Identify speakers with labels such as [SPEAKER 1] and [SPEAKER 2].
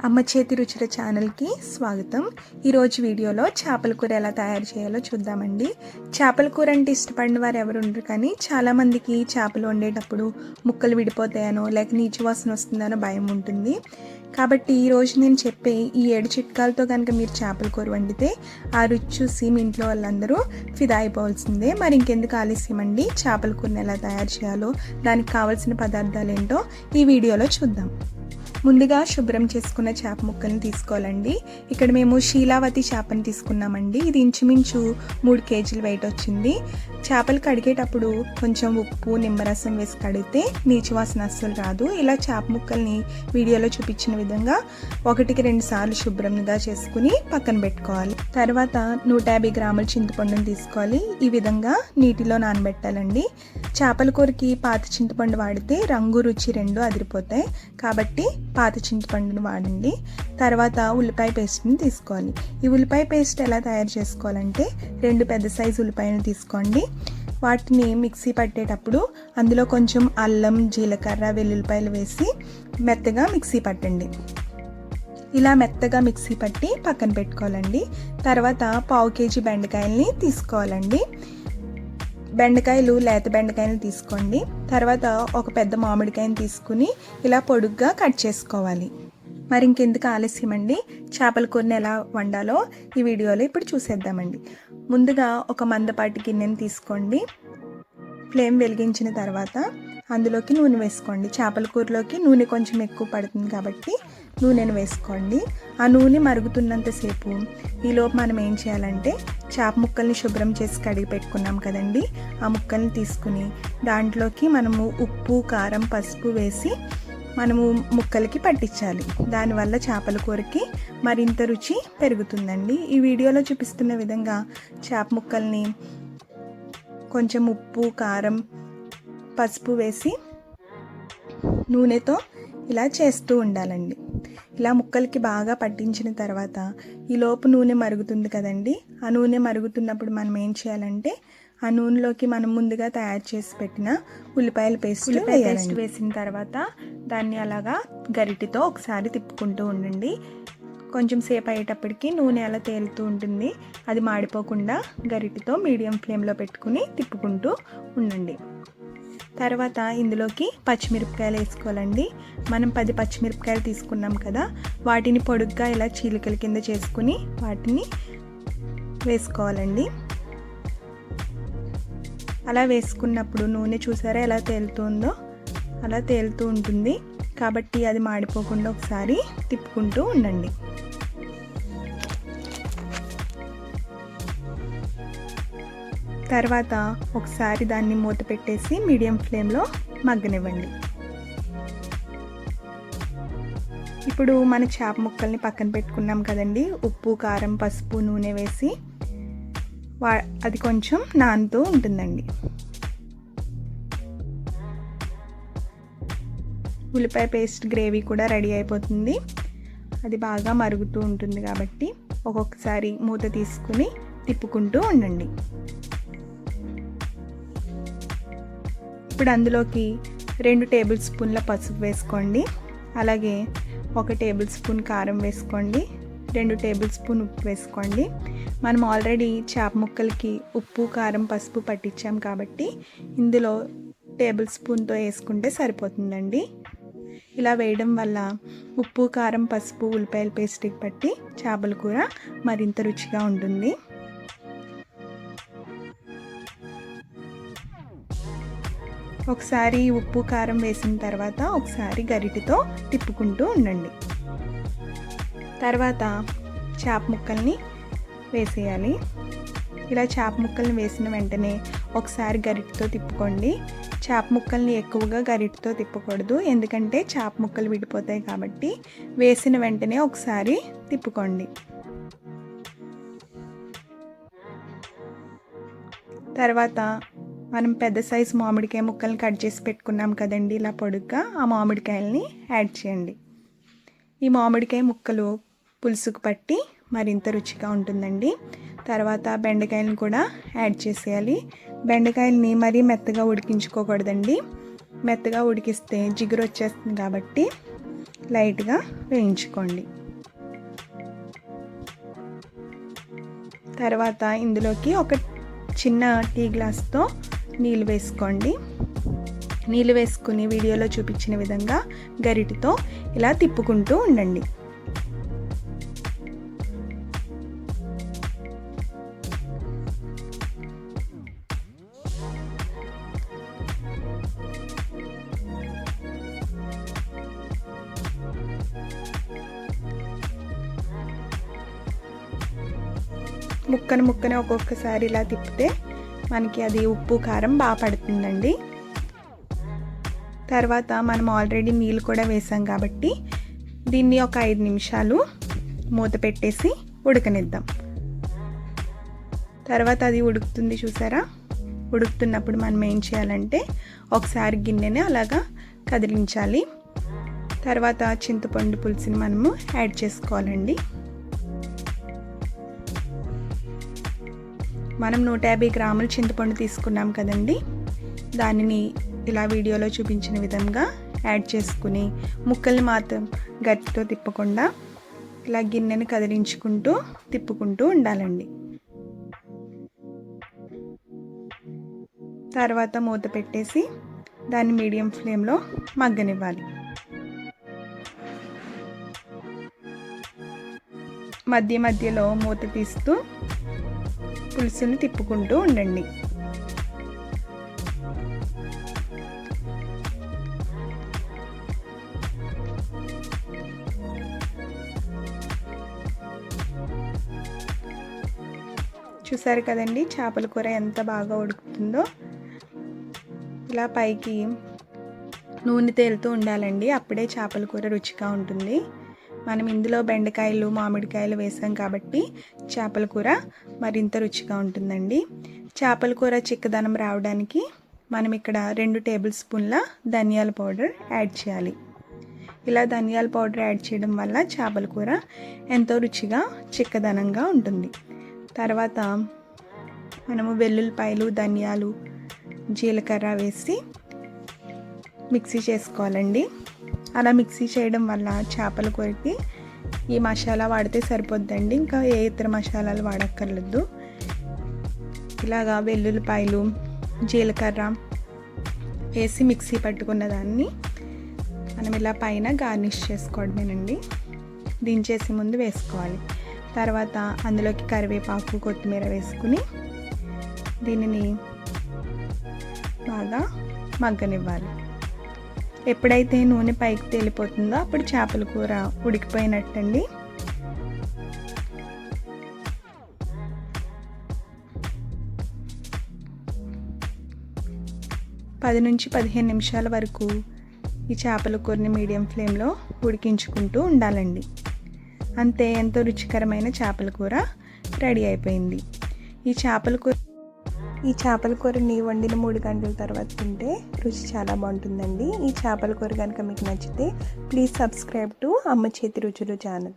[SPEAKER 1] అమ్మ చేతి రుచుల ఛానల్కి స్వాగతం. ఈరోజు వీడియోలో చేపల కూర ఎలా తయారు చేయాలో చూద్దామండి. చేపల కూర అంటే ఇష్టపడిన వారు ఎవరు ఉండరు, కానీ చాలామందికి చేపలు వండేటప్పుడు ముక్కలు విడిపోతాయనో లేక నీచు వాసన వస్తుందనో భయం ఉంటుంది. కాబట్టి ఈరోజు నేను చెప్పే ఈ 7 చిట్కాలతో కనుక మీరు చేపల కూర వండితే ఆ రుచి చూసి మీ ఇంట్లో వాళ్ళందరూ ఫిదా అయిపోవాల్సిందే. మరి ఇంకెందుకు ఆలస్యం అండి, చేపల కూరని ఎలా తయారు చేయాలో దానికి కావాల్సిన పదార్థాలు ఏంటో ఈ వీడియోలో చూద్దాం. ముందుగా శుభ్రం చేసుకున్న చేప ముక్కల్ని తీసుకోవాలండి. ఇక్కడ మేము శీలావతి చేపని తీసుకున్నామండి. ఇది ఇంచుమించు 3 కేజీల వెయిట్ వచ్చింది. చేపలు కడిగేటప్పుడు కొంచెం ఉప్పు నిమ్మరసం వేసి కడిగితే నీచు వాసన అస్సలు రాదు. ఇలా చేప ముక్కల్ని వీడియోలో చూపించిన విధంగా 1కి 2 సార్లు శుభ్రంగా చేసుకుని పక్కన పెట్టుకోవాలి. తర్వాత 150 గ్రాముల చింతపండుని తీసుకోవాలి. ఈ విధంగా నీటిలో నానబెట్టాలండి. చేపల కూరకి పాత చింతపండు వాడితే రంగు రుచి 2 అదిరిపోతాయి, కాబట్టి పాత చింతపండును వాడండి. తర్వాత ఉల్లిపాయ పేస్ట్ని తీసుకోవాలి. ఈ ఉల్లిపాయ పేస్ట్ ఎలా తయారు చేసుకోవాలంటే 2 పెద్ద సైజు ఉల్లిపాయలు తీసుకోండి. వాటిని మిక్సీ పట్టేటప్పుడు అందులో కొంచెం అల్లం, జీలకర్ర, వెల్లుల్లిపాయలు వేసి మెత్తగా మిక్సీ పట్టండి. ఇలా మెత్తగా మిక్సీ పట్టి పక్కన పెట్టుకోవాలండి. తర్వాత 1/2 కేజీ బెండకాయల్ని తీసుకోవాలండి. బెండకాయలు లేత బెండకాయలు తీసుకోండి. తర్వాత ఒక పెద్ద మామిడికాయని తీసుకుని ఇలా పొడుగ్గా కట్ చేసుకోవాలి. మరి ఇంకెందుకు ఆలస్యం అండి, చేపల కూరని ఎలా వండాలో ఈ వీడియోలో ఇప్పుడు చూసేద్దామండి. ముందుగా ఒక మందపాటి గిన్నెని తీసుకోండి. ఫ్లేమ్ వెలిగించిన తర్వాత అందులోకి నూనె వేసుకోండి. చేపల కూరలోకి నూనె కొంచెం ఎక్కువ పడుతుంది కాబట్టి నూనెను వేసుకోండి. ఆ నూనె మరుగుతున్నంతసేపు ఈలోపు మనం ఏం చేయాలంటే చేప ముక్కల్ని శుభ్రం చేసి కడిగి పెట్టుకున్నాం కదండి, ఆ ముక్కల్ని తీసుకుని దాంట్లోకి మనము ఉప్పు, కారం, పసుపు వేసి మనము ముక్కలకి పట్టించాలి. దానివల్ల చేపల కూరకి మరింత రుచి పెరుగుతుందండి. ఈ వీడియోలో చూపిస్తున్న విధంగా చేప ముక్కల్ని కొంచెం ఉప్పు, కారం, పసుపు వేసి నూనెతో ఇలా చేస్తూ ఉండాలండి. ఇలా ముక్కలకి బాగా పట్టించిన తర్వాత ఈలోపు నూనె మరుగుతుంది కదండి, ఆ నూనె మరుగుతున్నప్పుడు మనం ఏం చేయాలంటే ఆ నూనెలోకి మనం ముందుగా తయారు చేసి పెట్టిన ఉల్లిపాయ పేస్ట్ వేసిన తర్వాత దాన్ని అలాగా గరిటెతో ఒకసారి తిప్పుకుంటూ ఉండండి. కొంచెం సేపు అయ్యేటప్పటికి నూనె అలా తేలుతూ ఉంటుంది. అది మాడిపోకుండా గరిటెతో మీడియం ఫ్లేమ్లో పెట్టుకుని తిప్పుకుంటూ ఉండండి. తర్వాత ఇందులోకి పచ్చిమిరపకాయలు వేసుకోవాలండి. మనం 10 పచ్చిమిరపకాయలు తీసుకున్నాం కదా, వాటిని పొడుగ్గా ఇలా చీలికల కింద చేసుకుని వాటిని వేసుకోవాలండి. అలా వేసుకున్నప్పుడు నూనె చూసారా ఎలా తేలుతుందో, అలా తేలుతూ ఉంటుంది. కాబట్టి అది మాడిపోకుండా ఒకసారి తిప్పుకుంటూ ఉండండి. తర్వాత ఒకసారి దాన్ని మూత పెట్టేసి మీడియం ఫ్లేమ్లో మగ్గనివ్వండి. ఇప్పుడు మన చేప ముక్కల్ని పక్కన పెట్టుకున్నాం కదండి, ఉప్పు, కారం, పసుపు, నూనె వేసి అది కొంచెం నానుతూ ఉంటుందండి. ఉల్లిపాయ పేస్ట్ గ్రేవీ కూడా రెడీ అయిపోతుంది. అది బాగా మరుగుతూ ఉంటుంది కాబట్టి ఒక్కొక్కసారి మూత తీసుకుని తిప్పుకుంటూ ఉండండి. ఇప్పుడు అందులోకి 2 టేబుల్ స్పూన్ల పసుపు వేసుకోండి. అలాగే 1 టేబుల్ స్పూన్ కారం వేసుకోండి. 2 టేబుల్ స్పూన్ ఉప్పు వేసుకోండి. మనం ఆల్రెడీ చేప ముక్కలకి ఉప్పు, కారం, పసుపు పట్టించాం కాబట్టి ఇందులో టేబుల్ స్పూన్తో వేసుకుంటే సరిపోతుందండి. ఇలా వేయడం వల్ల ఉప్పు, కారం, పసుపు, ఉల్లిపాయల పేస్ట్కి పట్టి చేపల కూర మరింత రుచిగా ఉంటుంది. ఒకసారి ఉప్పు, కారం వేసిన తర్వాత ఒకసారి గరిటెతో తిప్పుకుంటూ ఉండండి. తర్వాత చేప ముక్కల్ని వేసేయాలి. ఇలా చేప ముక్కల్ని వేసిన వెంటనే ఒకసారి గరిటెతో తిప్పుకోండి. చేప ముక్కల్ని ఎక్కువగా గరిటెతో తిప్పకూడదు, ఎందుకంటే చేప ముక్కలు విడిపోతాయి కాబట్టి వేసిన వెంటనే ఒకసారి తిప్పుకోండి. తర్వాత మనం పెద్ద సైజు మామిడికాయ ముక్కల్ని కట్ చేసి పెట్టుకున్నాం కదండి, ఇలా పొడుగ్గా ఆ మామిడికాయల్ని యాడ్ చేయండి. ఈ మామిడికాయ ముక్కలు పులుసుకు పట్టి మరింత రుచిగా ఉంటుందండి. తర్వాత బెండకాయలను కూడా యాడ్ చేసేయాలి. బెండకాయల్ని మరీ మెత్తగా ఉడికించుకోకూడదండి, మెత్తగా ఉడికిస్తే జిగురు వచ్చేస్తుంది కాబట్టి లైట్గా వేయించుకోండి. తర్వాత ఇందులోకి ఒక చిన్న టీ గ్లాస్తో నీళ్ళు వేసుకోండి. నీళ్ళు వేసుకుని వీడియోలో చూపించిన విధంగా గరిటెతో ఇలా తిప్పుకుంటూ ఉండండి. ముక్కని ఒక్కొక్కసారి ఇలా తిప్పితే మనకి అది ఉప్పు కారం బాగా పడుతుందండి. తర్వాత మనం ఆల్రెడీ నీళ్ళు కూడా వేసాం కాబట్టి దీన్ని ఒక 5 నిమిషాలు మూత పెట్టేసి ఉడకనిద్దాం. తర్వాత అది ఉడుకుతుంది చూసారా. ఉడుకుతున్నప్పుడు మనం ఏం చేయాలంటే ఒకసారి గిన్నెని అలాగా కదిలించాలి. తర్వాత చింతపండు పులుసుని మనము యాడ్ చేసుకోవాలండి. మనం 150 గ్రాములు చింతపండు తీసుకున్నాం కదండి. దానిని ఇలా వీడియోలో చూపించిన విధంగా యాడ్ చేసుకుని ముక్కల్ని మాత్రం గట్టితో తిప్పకుండా ఇలా గిన్నెని కదిలించుకుంటూ తిప్పుకుంటూ ఉండాలండి. తర్వాత మూత పెట్టేసి దాన్ని మీడియం ఫ్లేమ్లో మగ్గనివ్వాలి. మధ్యలో మూత తీస్తూ పులుసుని తిప్పుకుంటూ ఉండండి. చూసారు కదండి చేపల కూర ఎంత బాగా ఉడుకుతుందో. ఇలా పైకి నూనె తేలుతూ ఉండాలండి, అప్పుడే చేపల కూర రుచిగా ఉంటుంది. మనం ఇందులో బెండకాయలు మామిడికాయలు వేసాం కాబట్టి చేపల కూర మరింత రుచిగా ఉంటుందండి. చేపల కూర చిక్కదనం రావడానికి మనం ఇక్కడ 2 టేబుల్ స్పూన్ల ధనియాల పౌడర్ యాడ్ చేయాలి. ఇలా ధనియాల పౌడర్ యాడ్ చేయడం వల్ల చేపల కూర ఎంతో రుచిగా చిక్కదనంగా ఉంటుంది. తర్వాత మనము వెల్లుల్లిపాయలు ధనియాలు జీలకర్ర వేసి మిక్సీ చేసుకోవాలండి. అలా మిక్సీ చేయడం వల్ల చేపల కూరకి ఈ మసాలా వాడితే సరిపోద్దండి, ఇంకా ఏ ఇతర మసాలాలు వాడక్కర్లేదు. ఇలాగా వెల్లుల్లిపాయలు జీలకర్ర వేసి మిక్సీ పట్టుకున్న దాన్ని మనం ఇలా పైన గార్నిష్ చేసుకోవడమేనండి. దించేసి ముందు వేసుకోవాలి. తర్వాత అందులోకి కరివేపాకు కొత్తిమీర వేసుకుని దీనిని బాగా మగ్గనివ్వాలి. ఎప్పుడైతే నూనె పైకి తేలిపోతుందో అప్పుడు చేపల కూర ఉడికిపోయినట్టండి. పది నుంచి 15 నిమిషాల వరకు ఈ చేపల కూరని మీడియం ఫ్లేమ్లో ఉడికించుకుంటూ ఉండాలండి. అంతే, ఎంతో రుచికరమైన చేపల కూర రెడీ అయిపోయింది. ఈ చేపల కూరని వండిన 3 గంటల తర్వాత తింటే రుచి చాలా బాగుంటుందండి. ఈ చేపల కూర కనుక మీకు నచ్చితే ప్లీజ్ సబ్స్క్రైబ్ టు అమ్మ చేతి రుచులు ఛానల్.